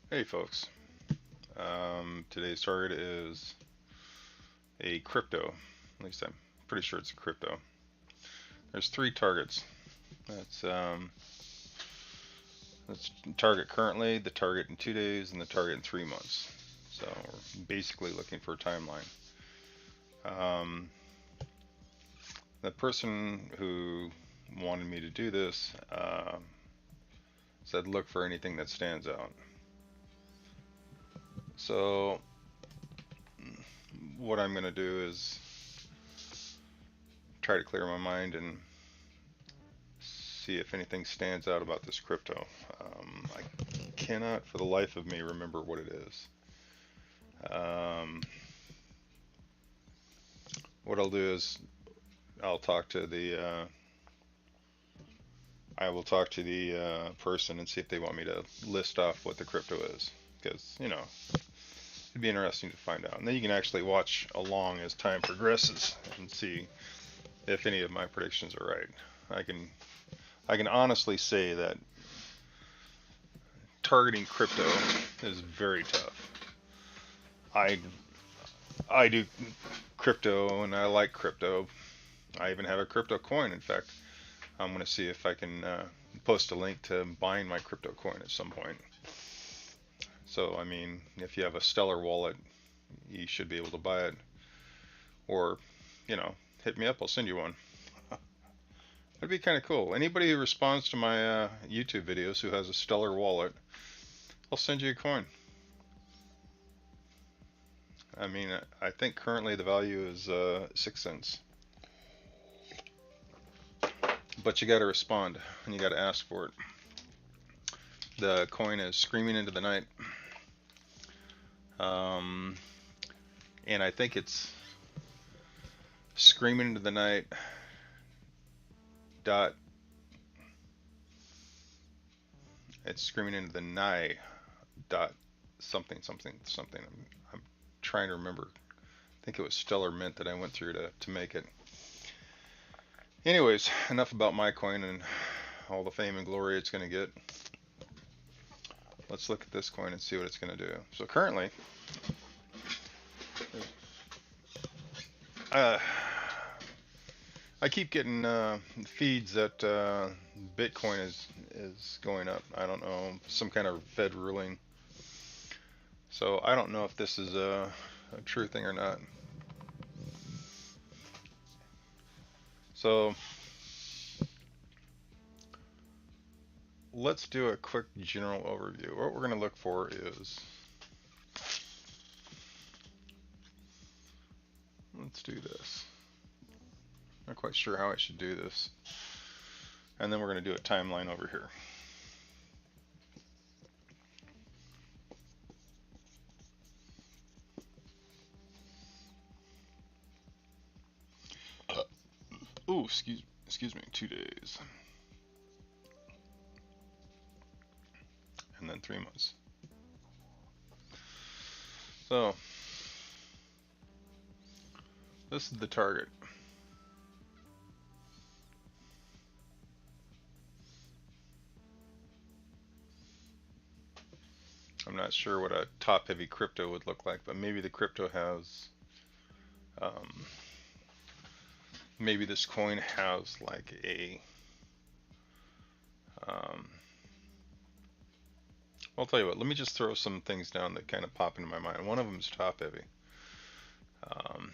Hey folks, today's target is a crypto. At least I'm pretty sure it's a crypto. There's three targets. That's that's target currently, the target in 2 days, and the target in 3 months. So we're basically looking for a timeline. Um, the person who wanted me to do this said look for anything that stands out. So what I'm going to do is try to clear my mind and see if anything stands out about this crypto. I cannot for the life of me remember what it is. Um, what I'll do is I'll talk to the I will talk to the person and see if they want me to list off what the crypto is, because it'd be interesting to find out. And then you can actually watch along as time progresses and see if any of my predictions are right. I can honestly say that targeting crypto is very tough. I I do crypto and I like crypto. I even have a crypto coin. In fact, I'm going to see if I can post a link to buying my crypto coin at some point. So, I mean, if you have a Stellar wallet, you should be able to buy it. Or, you know, hit me up, I'll send you one. That'd be kind of cool. Anybody who responds to my YouTube videos who has a Stellar wallet, I'll send you a coin. I mean, I think currently the value is 6 cents. But you got to respond and you got to ask for it. The coin is Screaming into the Night. Um, and I think it's Screaming into the Night dot. It's Screaming into the Night dot something something something. I'm trying to remember. I think it was Stellar Mint that I went through to make it. Anyways, enough about my coin and all the fame and glory it's going to get. Let's look at this coin and see what it's going to do. So currently, uh, I keep getting feeds that Bitcoin is going up. I don't know, some kind of Fed ruling. So I don't know if this is a true thing or not. So let's do a quick general overview. What we're going to look for is, let's do this. Not quite sure how I should do this. And then we're going to do a timeline over here. Oh, excuse me, 2 days. And then 3 months. So this is the target. I'm not sure what a top heavy crypto would look like, but maybe the crypto has um, maybe this coin has like a I'll tell you what, let me just throw some things down that kind of pop into my mind. One of them is top heavy. um,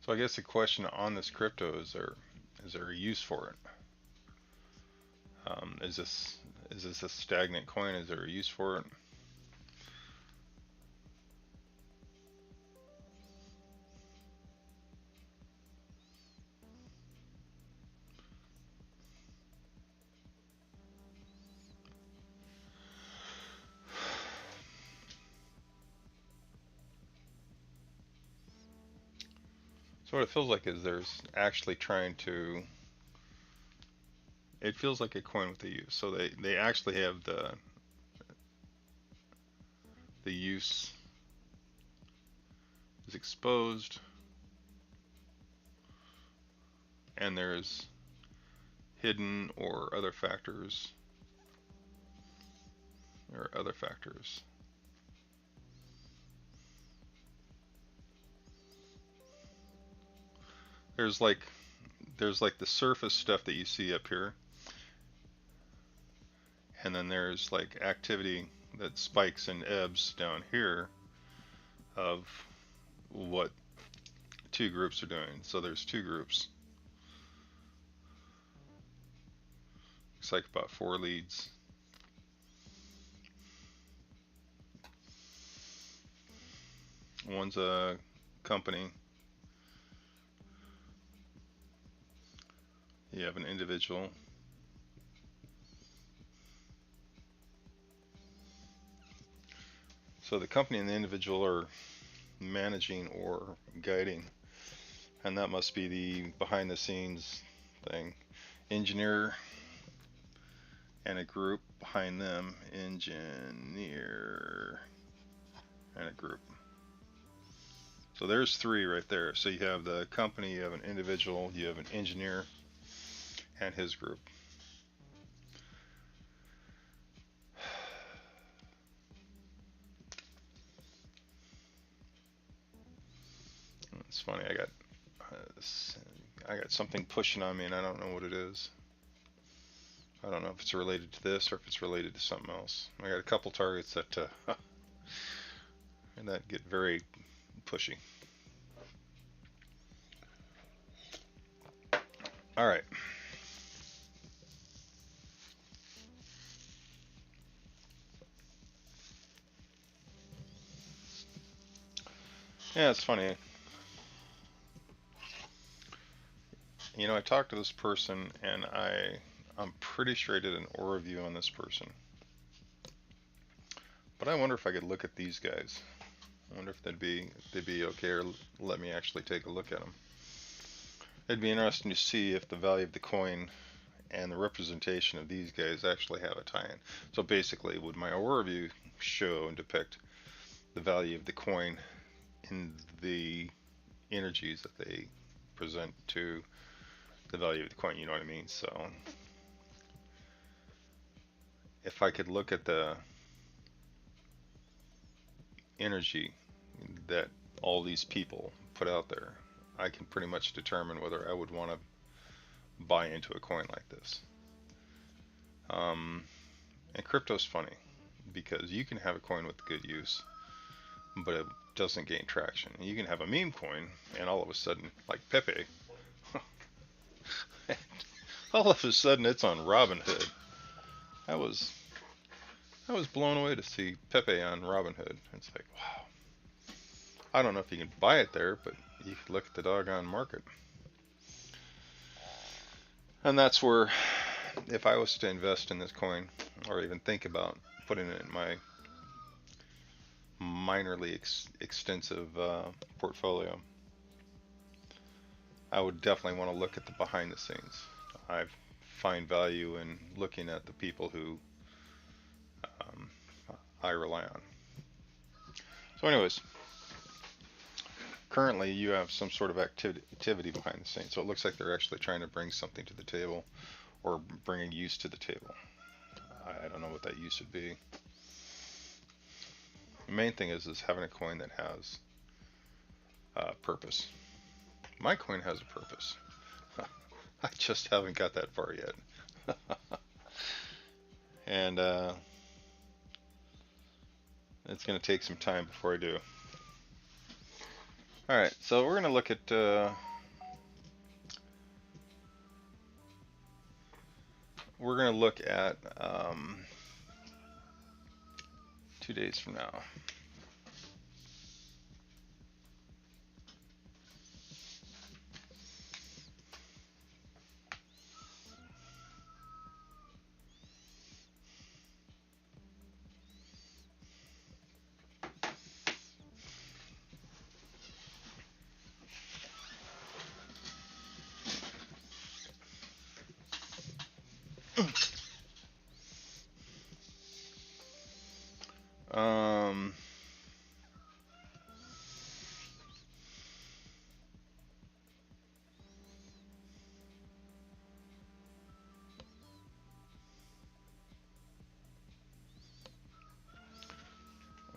so I guess the question on this crypto is there a use for it? Is this a stagnant coin? Is there a use for it? So what it feels like is there's actually trying to, it feels like a coin with a use. So they actually have the use is exposed, and there's hidden or other factors, or other factors. There's like the surface stuff that you see up here, and then there's like activity that spikes and ebbs down here of what two groups are doing. So there's two groups. Looks like about 4 leads. One's a company. You have an individual. So the company and the individual are managing or guiding, and that must be the behind the scenes thing. Engineer and a group behind them. Engineer and a group. So there's 3 right there. So you have the company, you have an individual, you have an engineer, and his group. It's funny, I got something pushing on me and I don't know what it is. I don't know if it's related to this or if it's related to something else. I got a couple targets that and that get very pushy. All right. Yeah, it's funny. You know, I talked to this person and I'm pretty sure I did an aura view on this person. But I wonder if I could look at these guys. I wonder if they'd be okay or let me actually take a look at them. It'd be interesting to see if the value of the coin and the representation of these guys actually have a tie-in. So basically, would my aura view show and depict the value of the coin in the energies that they present to the value of the coin, you know what I mean? So if I could look at the energy that all these people put out there, I can pretty much determine whether I would want to buy into a coin like this. And crypto's funny because you can have a coin with good use, but it doesn't gain traction. You can have a meme coin, and all of a sudden, like Pepe, all of a sudden it's on Robinhood. I was blown away to see Pepe on Robinhood. It's like, wow. I don't know if you can buy it there, but you can look at the doggone market. And that's where, if I was to invest in this coin, or even think about putting it in my minorly extensive portfolio, I would definitely want to look at the behind the scenes. I find value in looking at the people who I rely on. So anyways, currently you have some sort of activity behind the scenes. So it looks like they're actually trying to bring something to the table or bring a use to the table. I don't know what that use would be. The main thing is having a coin that has purpose. My coin has a purpose. I just haven't got that far yet. And it's going to take some time before I do. Alright, so we're going to look at we're going to look at 2 days from now. Um,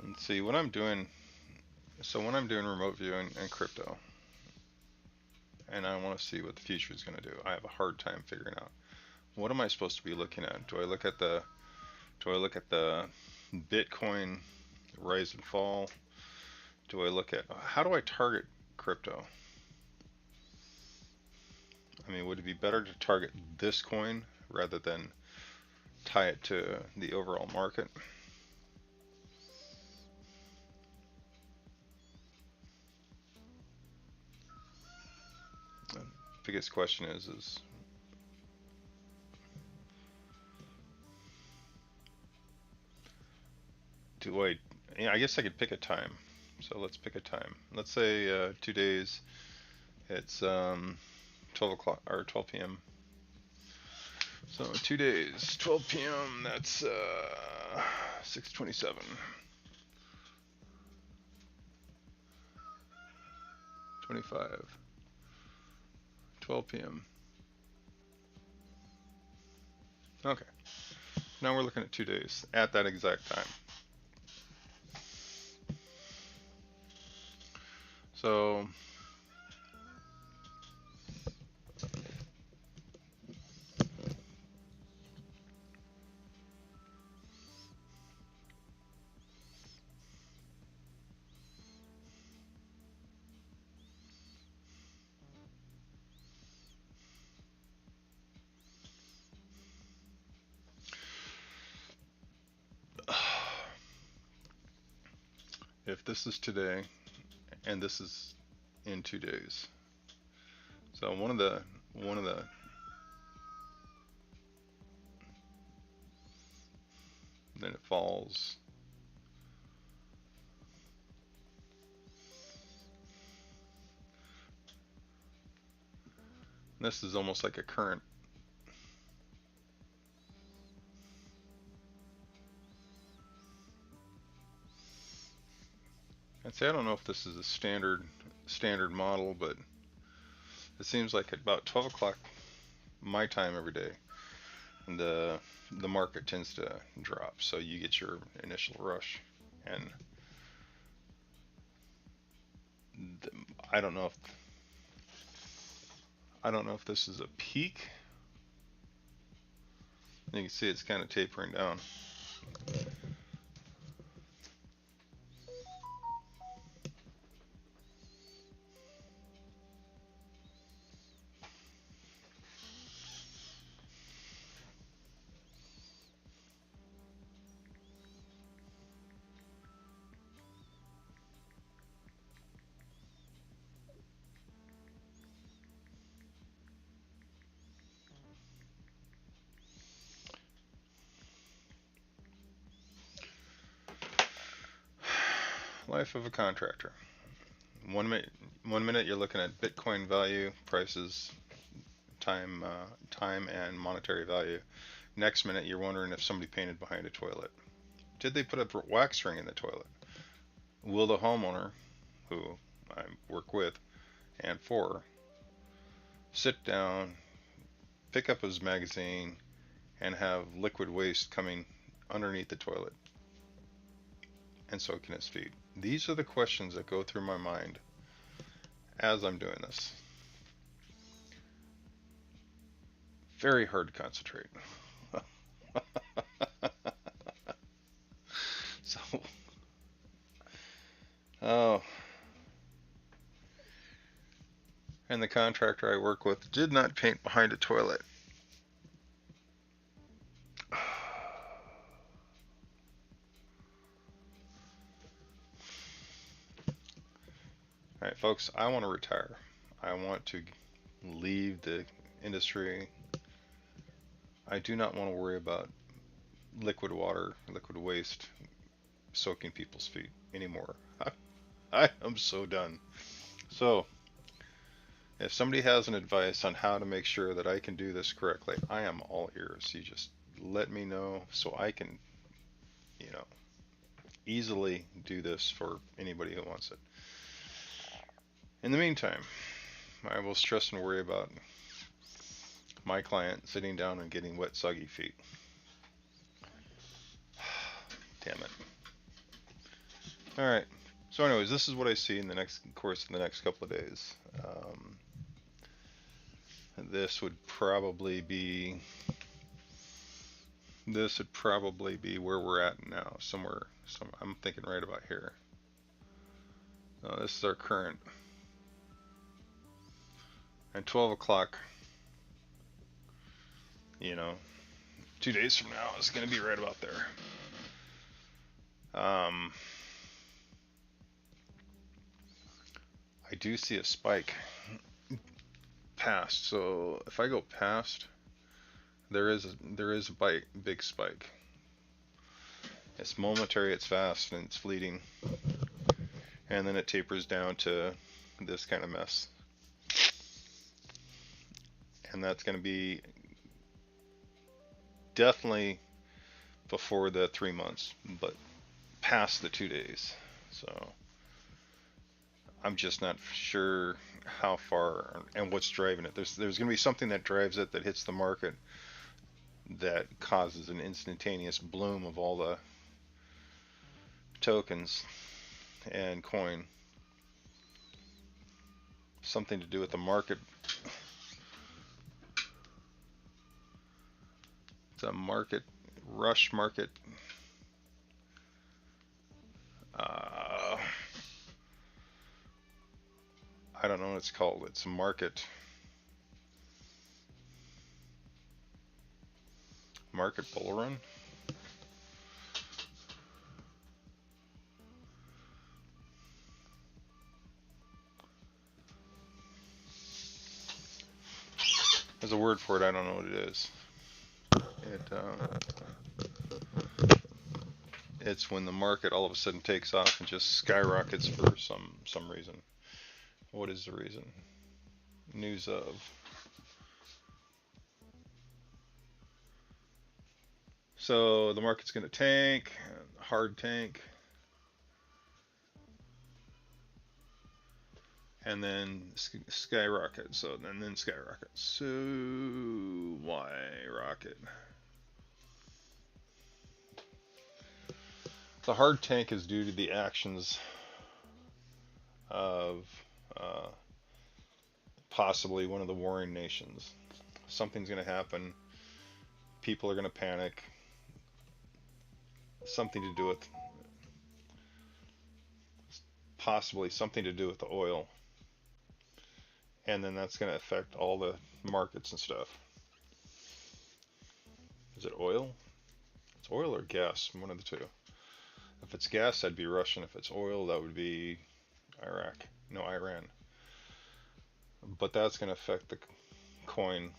let's see what I'm doing. So when I'm doing remote viewing and crypto, and I want to see what the future is going to do, I have a hard time figuring out what am I supposed to be looking at. Do I look at the Bitcoin rise and fall? Do I look at how do I target crypto? I mean, would it be better to target this coin rather than tie it to the overall market? The biggest question is do I? Yeah, I guess I could pick a time. So let's pick a time. Let's say 2 days. It's 12 o'clock or 12 p.m. So 2 days, 12 p.m. That's 6:27, 25, 12 p.m. Okay. Now we're looking at 2 days at that exact time. So if this is today and this is in 2 days, so one of the then it falls. This is almost like a current. I'd say I don't know if this is a standard model, but it seems like at about 12 o'clock my time every day, the market tends to drop. So you get your initial rush, and the, I don't know if this is a peak. You can see it's kind of tapering down. Life of a contractor. 1 minute you're looking at Bitcoin value, prices, time and monetary value. Next minute you're wondering if somebody painted behind a toilet. Did they put a wax ring in the toilet? Will the homeowner, who I work with and for, sit down, pick up his magazine, and have liquid waste coming underneath the toilet and soaking his feet? These are the questions that go through my mind as I'm doing this. Very hard to concentrate. So, oh, and the contractor I work with did not paint behind a toilet. All right, folks, I want to retire. I want to leave the industry. I do not want to worry about liquid water, liquid waste soaking people's feet anymore. I am so done. So, If somebody has an advice on how to make sure that I can do this correctly, I am all ears. You just let me know so I can, you know, easily do this for anybody who wants it. In the meantime, I will stress and worry about my client sitting down and getting wet, soggy feet. Damn it. All right. So, anyways, this is what I see in the next course in the next couple of days. This would probably be where we're at now, somewhere. I'm thinking right about here. This is our current. And 12 o'clock, you know, 2 days from now is going to be right about there. I do see a spike past, so if I go past, there is a big spike. It's momentary, it's fast, and it's fleeting, and then it tapers down to this kind of mess. And that's going to be definitely before the 3 months, but past the 2 days. So I'm just not sure how far and what's driving it. There's going to be something that drives it, that hits the market, that causes an instantaneous bloom of all the tokens and coin. Something to do with the market. It's a market rush market. I don't know what it's called. It's a market bull run. There's a word for it. I don't know what it is. It's when the market all of a sudden takes off and just skyrockets for some reason. What is the reason? News of. So the market's going to tank, hard tank, and then skyrocket. So then skyrocket. So why rocket? The hard tank is due to the actions of possibly one of the warring nations. Something's going to happen. People are going to panic. Something to do with, possibly something to do with the oil. And then that's going to affect all the markets and stuff. Is it oil? It's oil or gas, one of the two. If it's gas, that'd be Russian. If it's oil, that would be Iran. But that's going to affect the coin.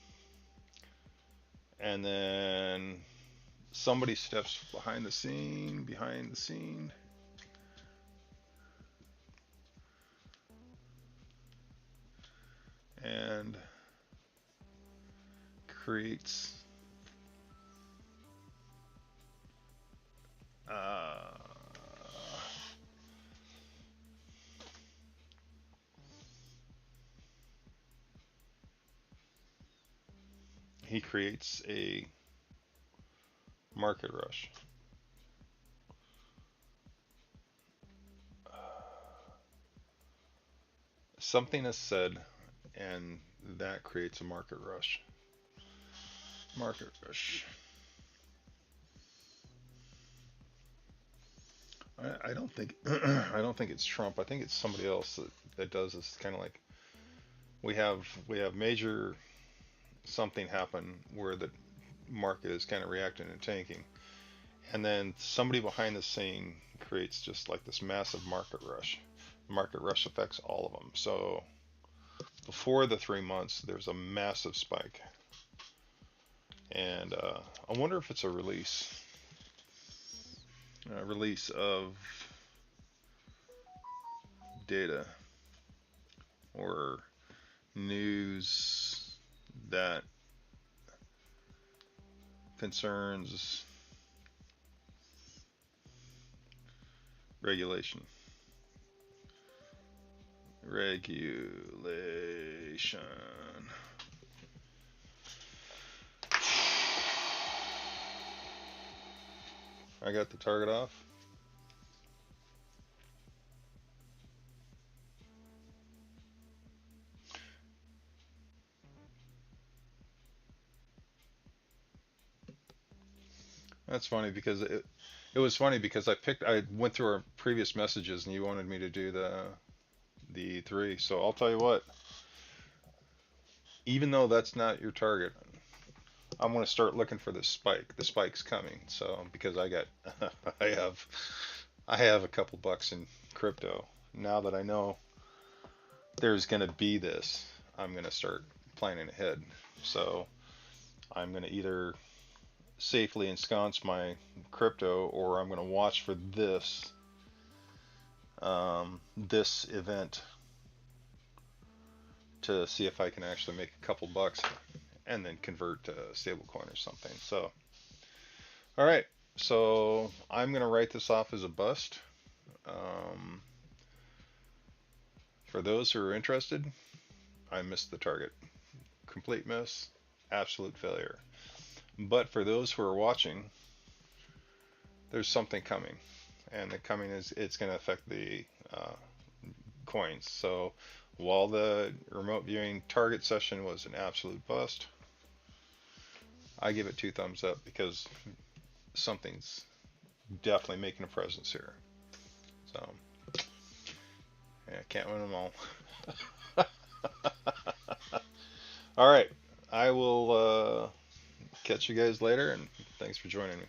And then somebody steps behind the scene, and creates he creates a market rush. Something is said, and that creates a market rush. Market rush. I don't think I don't think it's Trump. I think it's somebody else that does this. Kind of like we have major something happen where the market is kind of reacting and tanking, and then somebody behind the scene creates just like this massive market rush. The market rush affects all of them. So before the 3 months, there's a massive spike, and I wonder if it's a release of data or news that concerns regulation. Regulation. I got the target off. That's funny because it was funny because I went through our previous messages and you wanted me to do the three. So I'll tell you what, even though that's not your target, I'm gonna start looking for the spike. The spike's coming. So because I got I have I have a couple bucks in crypto. Now that I know there's gonna be this, I'm gonna start planning ahead. So I'm gonna either safely ensconce my crypto, or I'm going to watch for this event to see if I can actually make a couple bucks and then convert to stablecoin or something. So, all right. So I'm going to write this off as a bust. Um, for those who are interested, I missed the target. Complete miss, absolute failure. But for those who are watching, there's something coming, and the coming is it's going to affect the coins. So while the remote viewing target session was an absolute bust, I give it 2 thumbs up because something's definitely making a presence here. So yeah, can't win them all. All right, I will catch you guys later, and thanks for joining me.